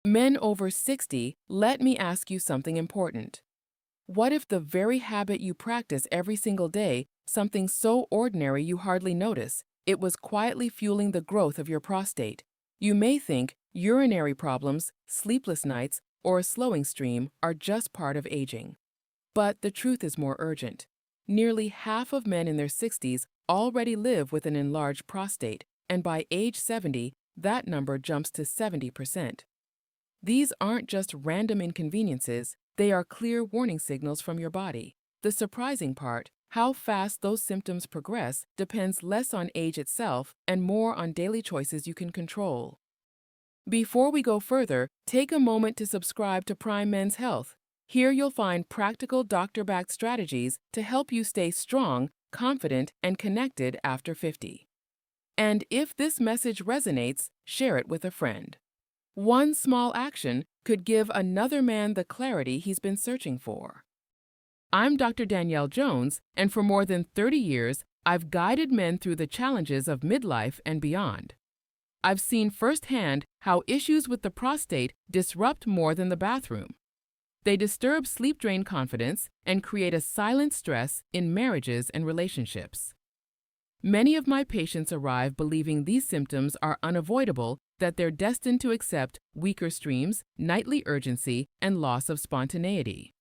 Men over 60, let me ask you something important. What if the very habit you practice every single day, something so ordinary you hardly notice, it was quietly fueling the growth of your prostate? You may think urinary problems, sleepless nights, or a slowing stream are just part of aging. But the truth is more urgent. Nearly half of men in their 60s already live with an enlarged prostate, and by age 70, that number jumps to 70%. These aren't just random inconveniences, they are clear warning signals from your body. The surprising part, how fast those symptoms progress, depends less on age itself and more on daily choices you can control. Before we go further, take a moment to subscribe to Prime Men's Health. Here you'll find practical doctor-backed strategies to help you stay strong, confident, and connected after 50. And if this message resonates, share it with a friend. One small action could give another man the clarity he's been searching for. I'm Dr. Danielle Jones, and for more than 30 years, I've guided men through the challenges of midlife and beyond. I've seen firsthand how issues with the prostate disrupt more than the bathroom. They disturb sleep-drain confidence and create a silent stress in marriages and relationships. Many of my patients arrive believing these symptoms are unavoidable, that they're destined to accept weaker streams, nightly urgency, and loss of spontaneity.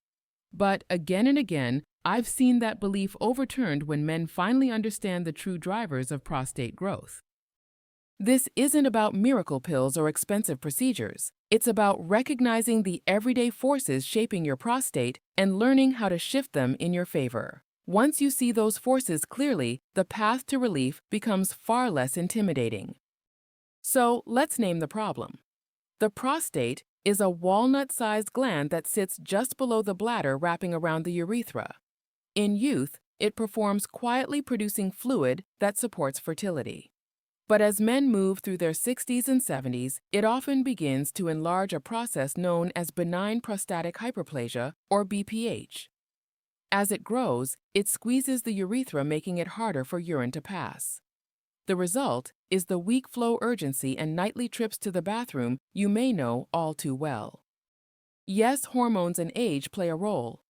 But again and again, I've seen that belief overturned when men finally understand the true drivers of prostate growth. This isn't about miracle pills or expensive procedures. It's about recognizing the everyday forces shaping your prostate and learning how to shift them in your favor. Once you see those forces clearly, the path to relief becomes far less intimidating. So let's name the problem. The prostate is a walnut-sized gland that sits just below the bladder wrapping around the urethra. In youth, it performs quietly producing fluid that supports fertility. But as men move through their 60s and 70s, it often begins to enlarge, a process known as benign prostatic hyperplasia, or BPH. As it grows, it squeezes the urethra, making it harder for urine to pass. The result is the weak flow urgency and nightly trips to the bathroom you may know all too well. Yes, hormones and age play a role.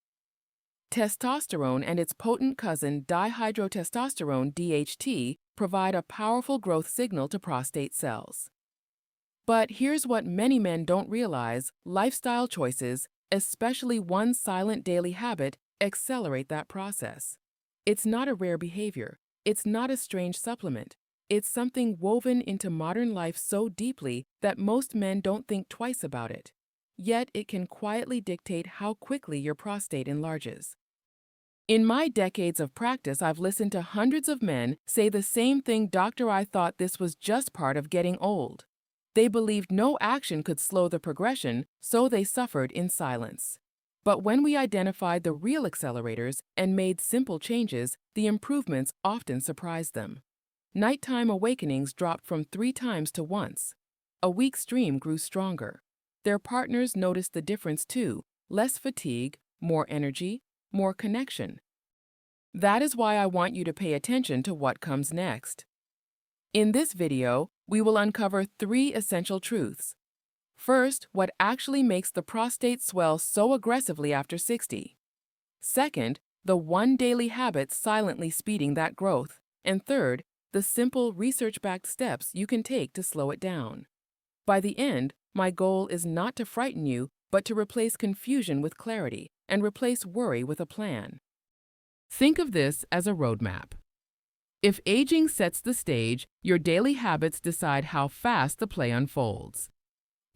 Testosterone and its potent cousin dihydrotestosterone (DHT) provide a powerful growth signal to prostate cells. But here's what many men don't realize: lifestyle choices, especially one silent daily habit, accelerate that process. It's not a rare behavior. It's not a strange supplement. It's something woven into modern life so deeply that most men don't think twice about it. Yet it can quietly dictate how quickly your prostate enlarges. In my decades of practice, I've listened to hundreds of men say the same thing: "Doctor, I thought this was just part of getting old." They believed no action could slow the progression, so they suffered in silence. But when we identified the real accelerators and made simple changes, the improvements often surprised them. Nighttime awakenings dropped from 3 times to once. A weak stream grew stronger. Their partners noticed the difference too: less fatigue, more energy, more connection. That is why I want you to pay attention to what comes next. In this video, we will uncover 3 essential truths. First, what actually makes the prostate swell so aggressively after 60. Second, the one daily habit silently speeding that growth. And third, the simple research-backed steps you can take to slow it down. By the end, my goal is not to frighten you, but to replace confusion with clarity and replace worry with a plan. Think of this as a roadmap. If aging sets the stage, your daily habits decide how fast the play unfolds.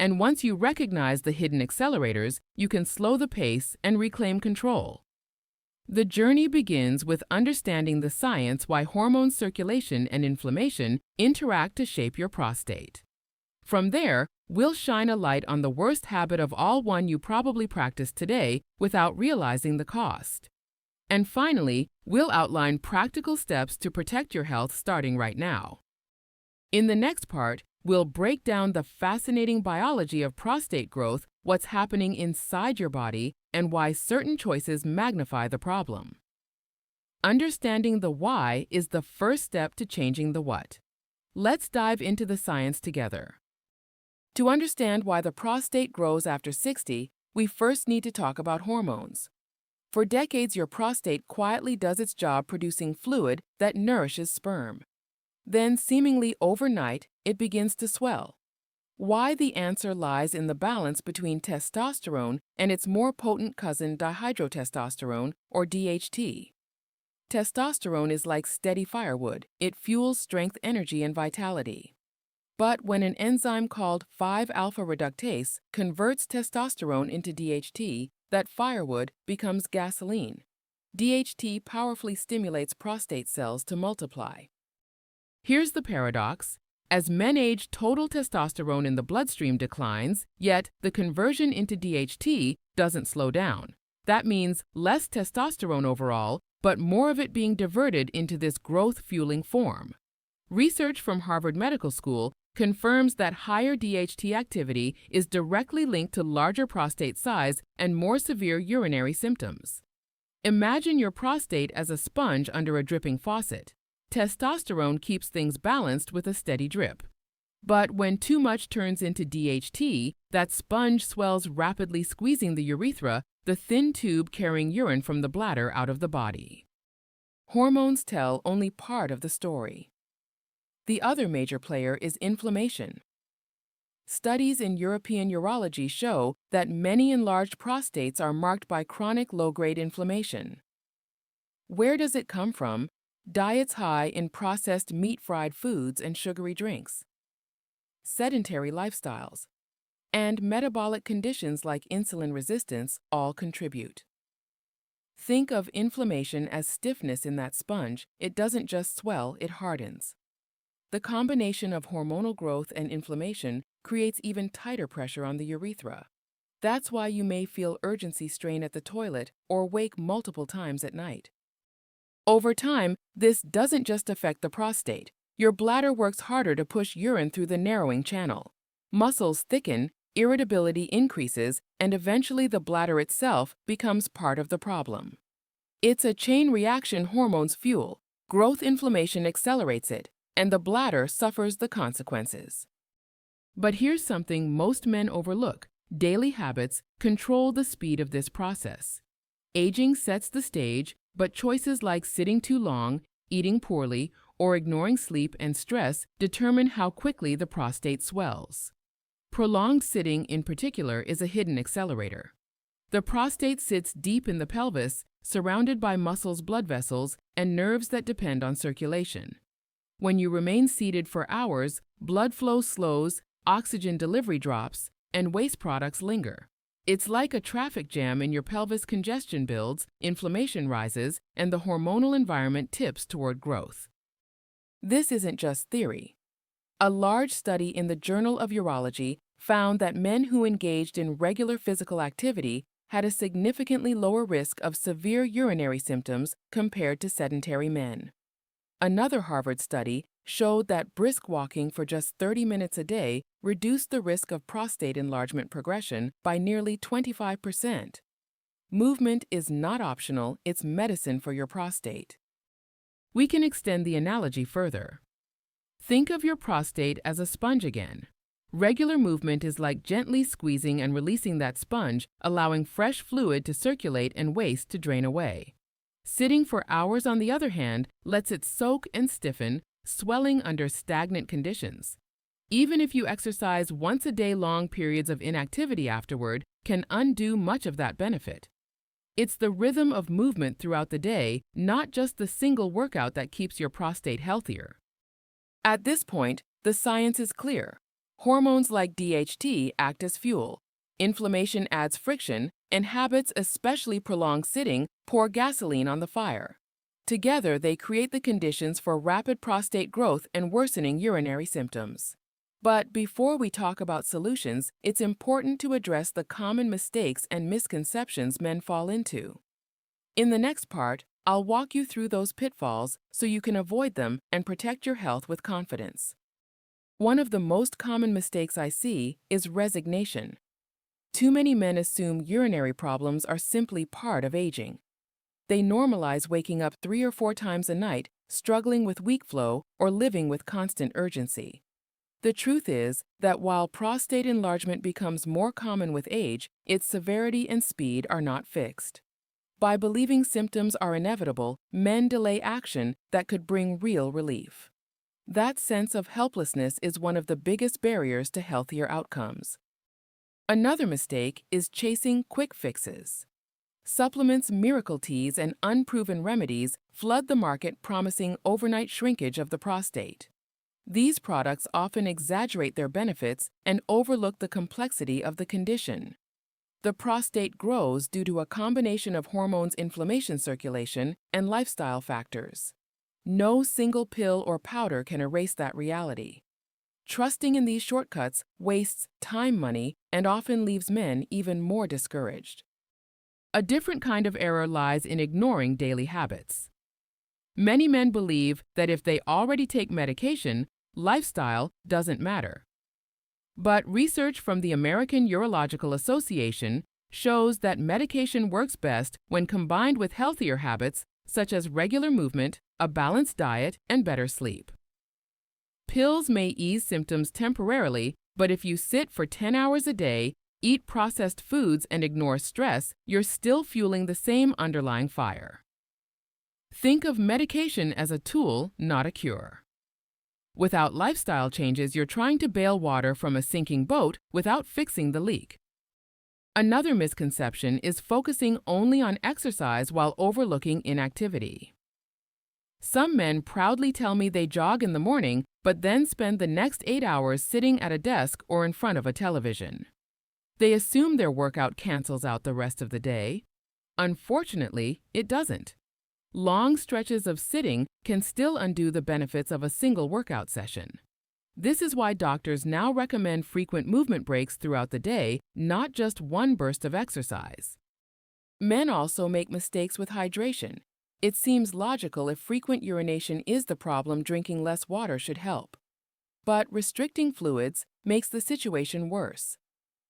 And once you recognize the hidden accelerators, you can slow the pace and reclaim control. The journey begins with understanding the science why hormone circulation and inflammation interact to shape your prostate. From there, we'll shine a light on the worst habit of all, one you probably practice today without realizing the cost. And finally, we'll outline practical steps to protect your health starting right now. In the next part, we'll break down the fascinating biology of prostate growth, what's happening inside your body, and why certain choices magnify the problem. Understanding the why is the first step to changing the what. Let's dive into the science together. To understand why the prostate grows after 60, we first need to talk about hormones. For decades, your prostate quietly does its job producing fluid that nourishes sperm. Then, seemingly overnight, it begins to swell. Why? The answer lies in the balance between testosterone and its more potent cousin dihydrotestosterone, or DHT. Testosterone is like steady firewood. It fuels strength, energy, and vitality. But when an enzyme called 5-alpha reductase converts testosterone into DHT, that firewood becomes gasoline. DHT powerfully stimulates prostate cells to multiply. Here's the paradox. As men age, total testosterone in the bloodstream declines, yet the conversion into DHT doesn't slow down. That means less testosterone overall, but more of it being diverted into this growth-fueling form. Research from Harvard Medical School confirms that higher DHT activity is directly linked to larger prostate size and more severe urinary symptoms. Imagine your prostate as a sponge under a dripping faucet. Testosterone keeps things balanced with a steady drip. But when too much turns into DHT, that sponge swells rapidly, squeezing the urethra, the thin tube carrying urine from the bladder out of the body. Hormones tell only part of the story. The other major player is inflammation. Studies in European urology show that many enlarged prostates are marked by chronic low-grade inflammation. Where does it come from? Diets high in processed meat-fried foods and sugary drinks, sedentary lifestyles, and metabolic conditions like insulin resistance all contribute. Think of inflammation as stiffness in that sponge. It doesn't just swell, it hardens. The combination of hormonal growth and inflammation creates even tighter pressure on the urethra. That's why you may feel urgency strain at the toilet or wake multiple times at night. Over time, this doesn't just affect the prostate. Your bladder works harder to push urine through the narrowing channel. Muscles thicken, irritability increases, and eventually the bladder itself becomes part of the problem. It's a chain reaction hormones fuel. Growth inflammation accelerates it, and the bladder suffers the consequences. But here's something most men overlook. Daily habits control the speed of this process. Aging sets the stage, but choices like sitting too long, eating poorly, or ignoring sleep and stress determine how quickly the prostate swells. Prolonged sitting, in particular, is a hidden accelerator. The prostate sits deep in the pelvis, surrounded by muscles, blood vessels, and nerves that depend on circulation. When you remain seated for hours, blood flow slows, oxygen delivery drops, and waste products linger. It's like a traffic jam in your pelvis. Congestion builds, inflammation rises, and the hormonal environment tips toward growth. This isn't just theory. A large study in the Journal of Urology found that men who engaged in regular physical activity had a significantly lower risk of severe urinary symptoms compared to sedentary men. Another Harvard study showed that brisk walking for just 30 minutes a day reduced the risk of prostate enlargement progression by nearly 25%. Movement is not optional, it's medicine for your prostate. We can extend the analogy further. Think of your prostate as a sponge again. Regular movement is like gently squeezing and releasing that sponge, allowing fresh fluid to circulate and waste to drain away. Sitting for hours, on the other hand, lets it soak and stiffen, swelling under stagnant conditions. Even if you exercise once a day, long periods of inactivity afterward can undo much of that benefit. It's the rhythm of movement throughout the day, not just the single workout, that keeps your prostate healthier. At this point, the science is clear. Hormones like DHT act as fuel. Inflammation adds friction, and habits, especially prolonged sitting, pour gasoline on the fire. Together, they create the conditions for rapid prostate growth and worsening urinary symptoms. But before we talk about solutions, it's important to address the common mistakes and misconceptions men fall into. In the next part, I'll walk you through those pitfalls so you can avoid them and protect your health with confidence. One of the most common mistakes I see is resignation. Too many men assume urinary problems are simply part of aging. They normalize waking up 3 or 4 times a night, struggling with weak flow, or living with constant urgency. The truth is that while prostate enlargement becomes more common with age, its severity and speed are not fixed. By believing symptoms are inevitable, men delay action that could bring real relief. That sense of helplessness is one of the biggest barriers to healthier outcomes. Another mistake is chasing quick fixes. Supplements, miracle teas, and unproven remedies flood the market promising overnight shrinkage of the prostate. These products often exaggerate their benefits and overlook the complexity of the condition. The prostate grows due to a combination of hormones, inflammation, circulation, and lifestyle factors. No single pill or powder can erase that reality. Trusting in these shortcuts wastes time, money, and often leaves men even more discouraged. A different kind of error lies in ignoring daily habits. Many men believe that if they already take medication, lifestyle doesn't matter. But research from the American Urological Association shows that medication works best when combined with healthier habits such as regular movement, a balanced diet, and better sleep. Pills may ease symptoms temporarily, but if you sit for 10 hours a day, eat processed foods, and ignore stress, you're still fueling the same underlying fire. Think of medication as a tool, not a cure. Without lifestyle changes, you're trying to bail water from a sinking boat without fixing the leak. Another misconception is focusing only on exercise while overlooking inactivity. Some men proudly tell me they jog in the morning, but then spend the next 8 hours sitting at a desk or in front of a television. They assume their workout cancels out the rest of the day. Unfortunately, it doesn't. Long stretches of sitting can still undo the benefits of a single workout session. This is why doctors now recommend frequent movement breaks throughout the day, not just one burst of exercise. Men also make mistakes with hydration. It seems logical if frequent urination is the problem, drinking less water should help. But restricting fluids makes the situation worse.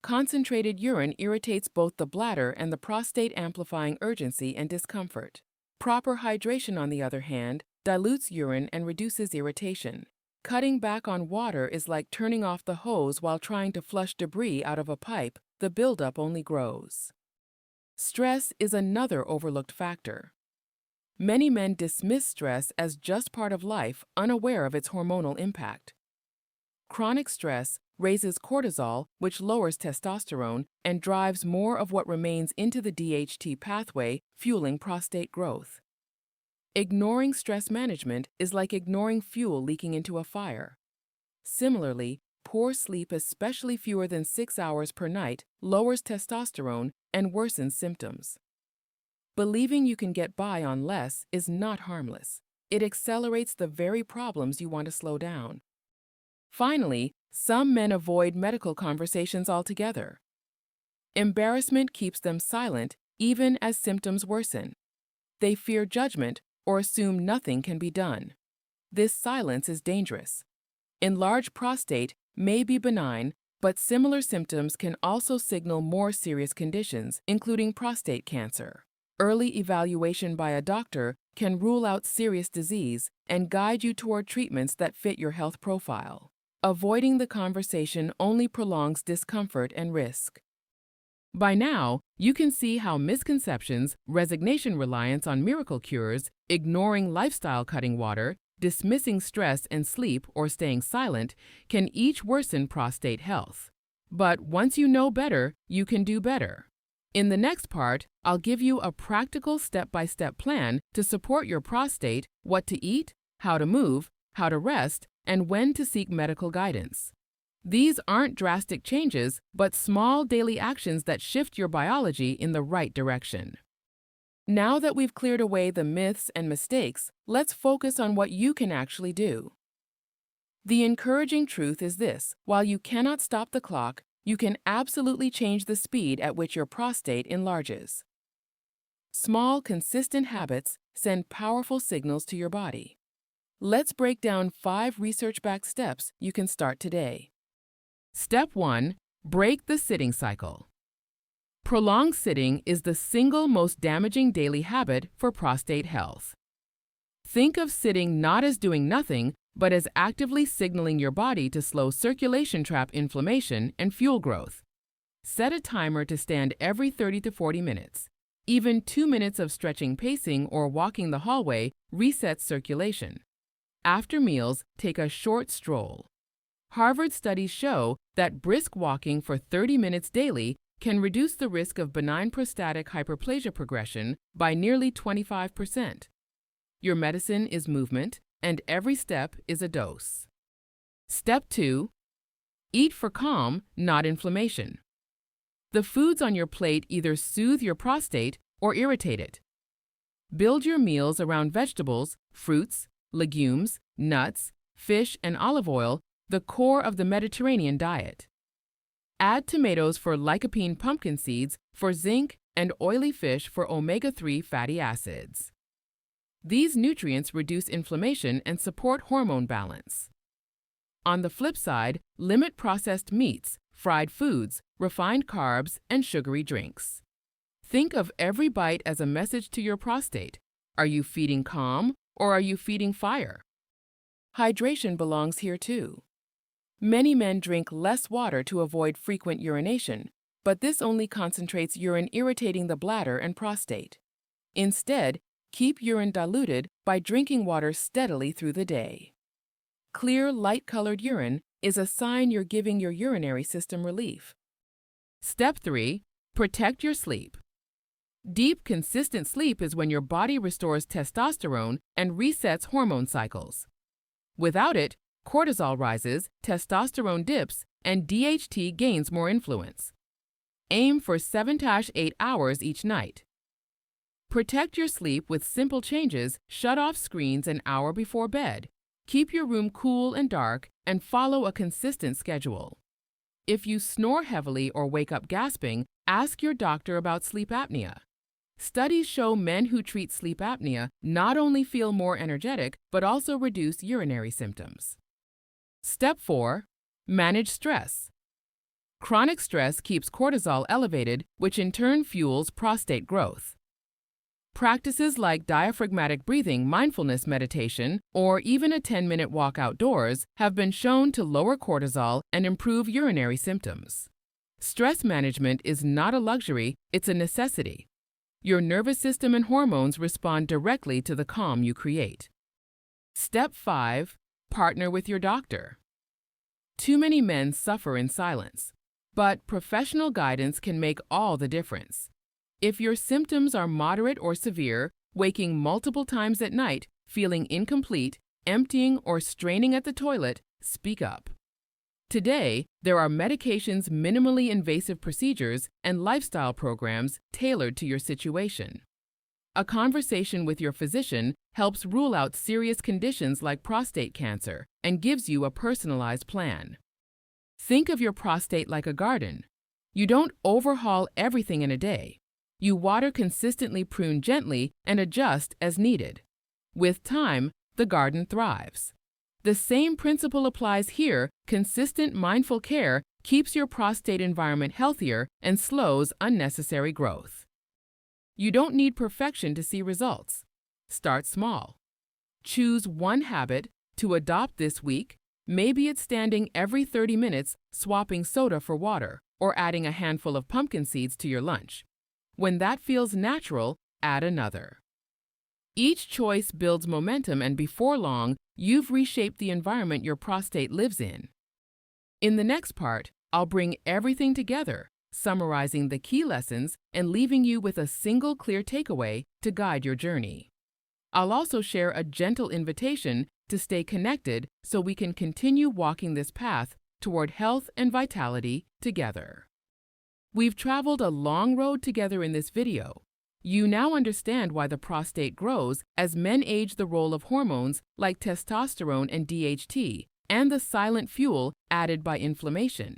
Concentrated urine irritates both the bladder and the prostate, amplifying urgency and discomfort. Proper hydration, on the other hand, dilutes urine and reduces irritation. Cutting back on water is like turning off the hose while trying to flush debris out of a pipe. The buildup only grows. Stress is another overlooked factor. Many men dismiss stress as just part of life, unaware of its hormonal impact. Chronic stress raises cortisol, which lowers testosterone and drives more of what remains into the DHT pathway, fueling prostate growth. Ignoring stress management is like ignoring fuel leaking into a fire. Similarly, poor sleep, especially fewer than 6 hours per night, lowers testosterone and worsens symptoms. Believing you can get by on less is not harmless. It accelerates the very problems you want to slow down. Finally, some men avoid medical conversations altogether. Embarrassment keeps them silent even as symptoms worsen. They fear judgment or assume nothing can be done. This silence is dangerous. Enlarged prostate may be benign, but similar symptoms can also signal more serious conditions, including prostate cancer. Early evaluation by a doctor can rule out serious disease and guide you toward treatments that fit your health profile. Avoiding the conversation only prolongs discomfort and risk. By now, you can see how misconceptions, resignation, reliance on miracle cures, ignoring lifestyle, cutting water, dismissing stress and sleep, or staying silent can each worsen prostate health. But once you know better, you can do better. In the next part, I'll give you a practical step-by-step plan to support your prostate, what to eat, how to move, how to rest, and when to seek medical guidance. These aren't drastic changes, but small daily actions that shift your biology in the right direction. Now that we've cleared away the myths and mistakes, let's focus on what you can actually do. The encouraging truth is this: while you cannot stop the clock, you can absolutely change the speed at which your prostate enlarges. Small, consistent habits send powerful signals to your body. Let's break down 5 research-backed steps you can start today. Step 1. Break the sitting cycle. Prolonged sitting is the single most damaging daily habit for prostate health. Think of sitting not as doing nothing, but as actively signaling your body to slow circulation trap inflammation and fuel growth. Set a timer to stand every 30 to 40 minutes. Even 2 minutes of stretching, pacing, or walking the hallway resets circulation. After meals, take a short stroll. Harvard studies show that brisk walking for 30 minutes daily can reduce the risk of benign prostatic hyperplasia progression by nearly 25%. Your medicine is movement, and every step is a dose. Step 2. Eat for calm, not inflammation. The foods on your plate either soothe your prostate or irritate it. Build your meals around vegetables, fruits, legumes, nuts, fish, and olive oil, the core of the Mediterranean diet. Add tomatoes for lycopene, pumpkin seeds for zinc, and oily fish for omega-3 fatty acids. These nutrients reduce inflammation and support hormone balance. On the flip side, limit processed meats, fried foods, refined carbs, and sugary drinks. Think of every bite as a message to your prostate. Are you feeding calm or are you feeding fire? Hydration belongs here too. Many men drink less water to avoid frequent urination, but this only concentrates urine irritating the bladder and prostate. Instead, keep urine diluted by drinking water steadily through the day. Clear, light-colored urine is a sign you're giving your urinary system relief. Step 3. Protect your sleep. Deep, consistent sleep is when your body restores testosterone and resets hormone cycles. Without it, cortisol rises, testosterone dips, and DHT gains more influence. Aim for 7 to 8 hours each night. Protect your sleep with simple changes. Shut off screens an hour before bed. Keep your room cool and dark, and follow a consistent schedule. If you snore heavily or wake up gasping, ask your doctor about sleep apnea. Studies show men who treat sleep apnea not only feel more energetic, but also reduce urinary symptoms. Step 4. Manage stress. Chronic stress keeps cortisol elevated, which in turn fuels prostate growth. Practices like diaphragmatic breathing, mindfulness meditation, or even a 10-minute walk outdoors have been shown to lower cortisol and improve urinary symptoms. Stress management is not a luxury, it's a necessity. Your nervous system and hormones respond directly to the calm you create. Step 5. Partner with your doctor. Too many men suffer in silence, but professional guidance can make all the difference. If your symptoms are moderate or severe, waking multiple times at night, feeling incomplete, emptying or straining at the toilet, speak up. Today, there are medications, minimally invasive procedures, and lifestyle programs tailored to your situation. A conversation with your physician helps rule out serious conditions like prostate cancer and gives you a personalized plan. Think of your prostate like a garden. You don't overhaul everything in a day. You water consistently, prune gently, and adjust as needed. With time, the garden thrives. The same principle applies here. Consistent, mindful care keeps your prostate environment healthier and slows unnecessary growth. You don't need perfection to see results. Start small. Choose one habit to adopt this week. Maybe it's standing every 30 minutes, swapping soda for water, or adding a handful of pumpkin seeds to your lunch. When that feels natural, add another. Each choice builds momentum, and before long, you've reshaped the environment your prostate lives in. In the next part, I'll bring everything together, summarizing the key lessons and leaving you with a single clear takeaway to guide your journey. I'll also share a gentle invitation to stay connected so we can continue walking this path toward health and vitality together. We've traveled a long road together in this video. You now understand why the prostate grows as men age, the role of hormones like testosterone and DHT, and the silent fuel added by inflammation.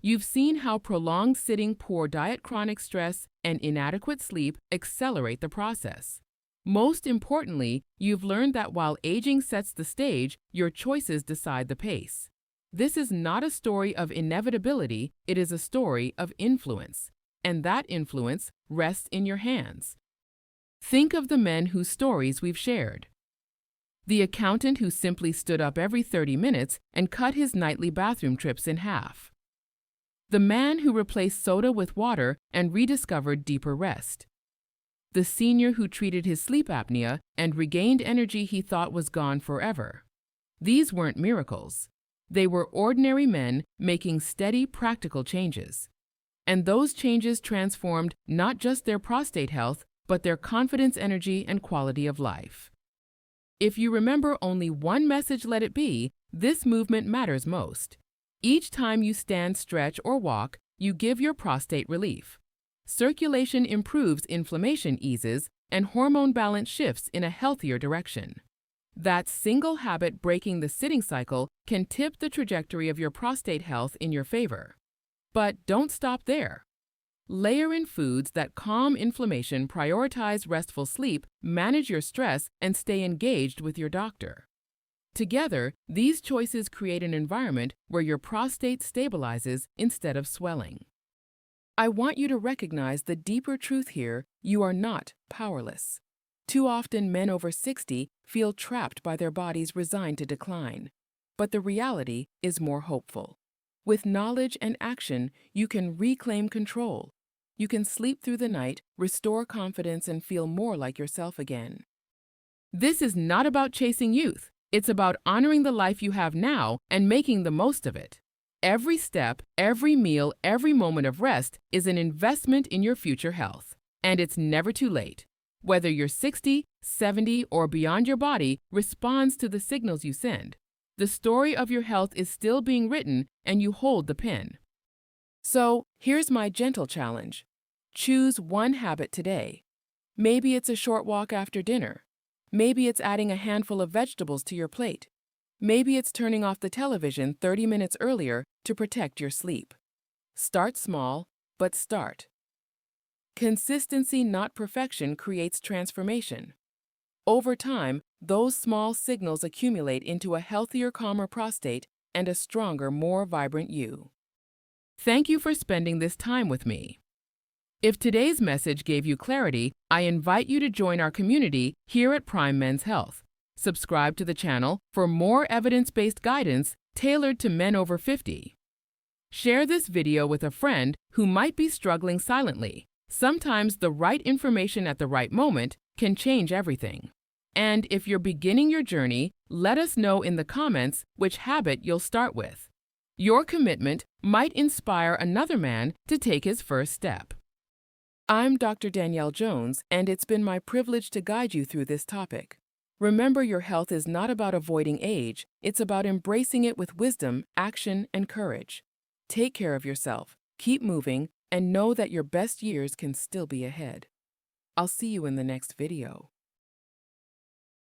You've seen how prolonged sitting, poor diet, chronic stress, and inadequate sleep accelerate the process. Most importantly, you've learned that while aging sets the stage, your choices decide the pace. This is not a story of inevitability, it is a story of influence, and that influence rests in your hands. Think of the men whose stories we've shared. The accountant who simply stood up every 30 minutes and cut his nightly bathroom trips in half. The man who replaced soda with water and rediscovered deeper rest. The senior who treated his sleep apnea and regained energy he thought was gone forever. These weren't miracles. They were ordinary men making steady, practical changes. And those changes transformed not just their prostate health, but their confidence, energy, and quality of life. If you remember only one message, let it be, this movement matters most. Each time you stand, stretch, or walk, you give your prostate relief. Circulation improves, inflammation eases, and hormone balance shifts in a healthier direction. That single habit, breaking the sitting cycle, can tip the trajectory of your prostate health in your favor. But don't stop there. Layer in foods that calm inflammation, prioritize restful sleep, manage your stress, and stay engaged with your doctor. Together, these choices create an environment where your prostate stabilizes instead of swelling. I want you to recognize the deeper truth here: you are not powerless. Too often, men over 60 feel trapped by their bodies, resigned to decline. But the reality is more hopeful. With knowledge and action, you can reclaim control. You can sleep through the night, restore confidence, and feel more like yourself again. This is not about chasing youth. It's about honoring the life you have now and making the most of it. Every step, every meal, every moment of rest is an investment in your future health. And it's never too late. Whether you're 60, 70, or beyond, your body responds to the signals you send. The story of your health is still being written, and you hold the pen. So, here's my gentle challenge. Choose one habit today. Maybe it's a short walk after dinner. Maybe it's adding a handful of vegetables to your plate. Maybe it's turning off the television 30 minutes earlier to protect your sleep. Start small, but start. Consistency, not perfection, creates transformation. Over time, those small signals accumulate into a healthier, calmer prostate and a stronger, more vibrant you. Thank you for spending this time with me. If today's message gave you clarity, I invite you to join our community here at Prime Men's Health. Subscribe to the channel for more evidence-based guidance tailored to men over 50. Share this video with a friend who might be struggling silently. Sometimes the right information at the right moment can change everything. And if you're beginning your journey, let us know in the comments which habit you'll start with. Your commitment might inspire another man to take his first step. I'm Dr. Danielle Jones, and it's been my privilege to guide you through this topic. Remember, your health is not about avoiding age, it's about embracing it with wisdom, action, and courage. Take care of yourself, keep moving, and know that your best years can still be ahead. I'll see you in the next video.